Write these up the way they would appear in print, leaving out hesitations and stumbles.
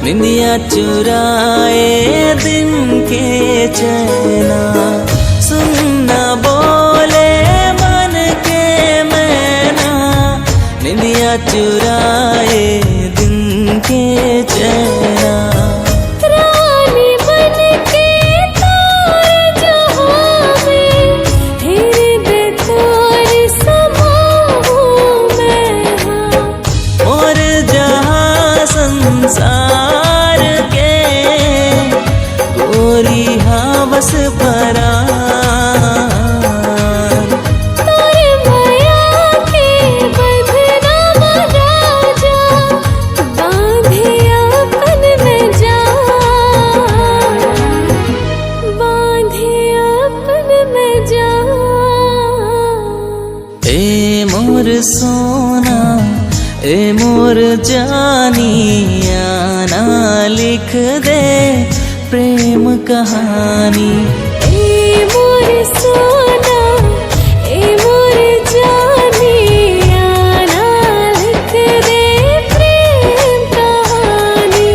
निंदिया चुराए दिन के चैना, सुनना बोले मन के मैना, निंदिया चुराए दिन के चैना। रानी बन के तार जहाँ में, हृदय तोर समा हूँ मैं हाँ। और जहाँ संसार के गोरी हवस भरा, तोरे माया के बंधना राजा, बांधे अपन में जा, बांधे अपन में जा। ए मोर सोना, ए मोर जानिया, ना लिख दे प्रेम कहानी। ए मोर सोना, ए मोर जानिया, ना लिख दे प्रेम कहानी।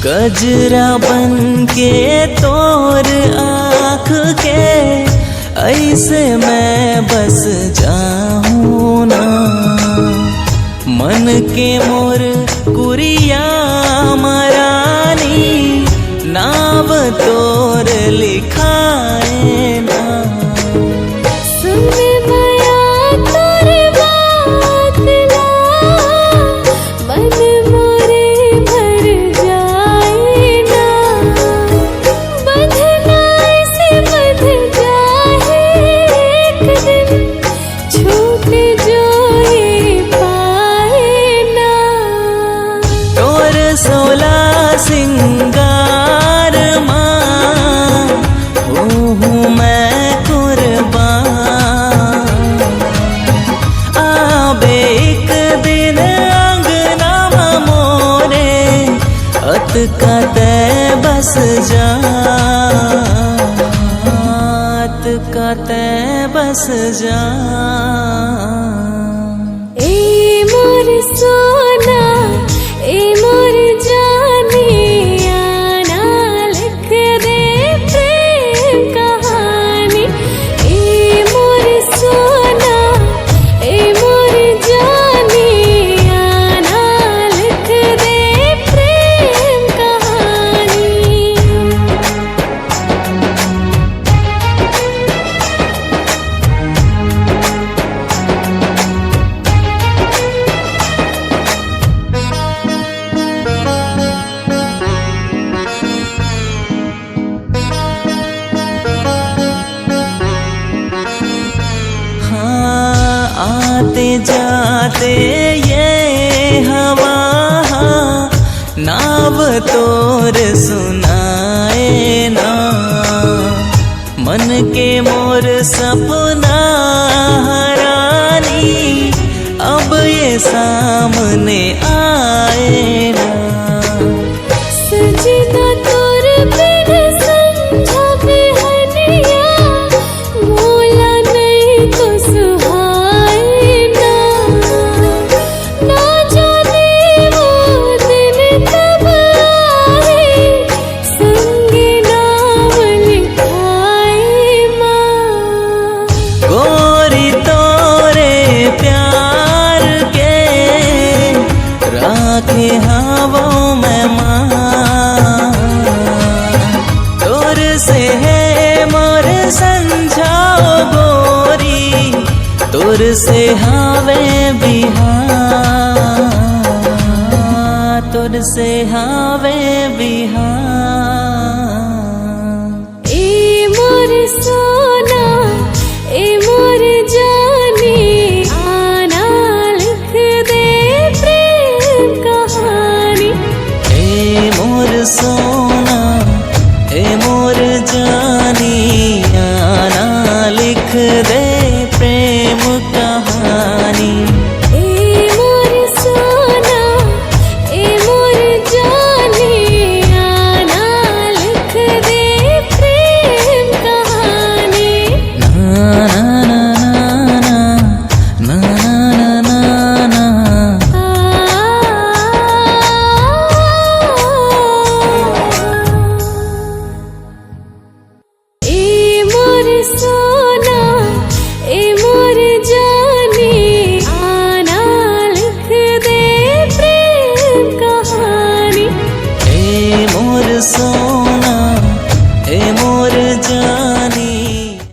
गजरा बन के तोर आँख के, ऐसे मैं बस जाऊँ ना। मन के मोर कुरिया मरानी, नाव तोर लिखाए ना। सुन माया तोर बात ना, मन मोरे भर जाए ना। बंधना ऐसे बंध जाए एक दिन, छूट जो ये पाए ना। तोर सोला सिंगार माँ, हूँ मैं कुर्बान। आबे एक दिन अंगना मोरे, अत का तय बस जा, अत का तय बस जा। ए मोर सोना, ए मोर जानिया, ना लिख दे प्रेम कहानी। ए मोर सोना, ए मोर जानिया, ना लिख दे प्रेम कहानी। हाँ, आते जाते ये हवा, नाव तोर सुनाए ना। मन के मोर सपना हरानी, अब ये सामने आए ना। सजना तोर बिन संझा बिहनिया, मोला नहीं तो सुहाए ना। ना जाने वो दिन कब आए, संगे नाम लिखाए माँ। गोरी तोरे प्यार के, राखे हवों में माँ। तोर से है मोर संझाओ गोरी, तोर से हावे बिहार, तोर से हावे बिहार। ए मोर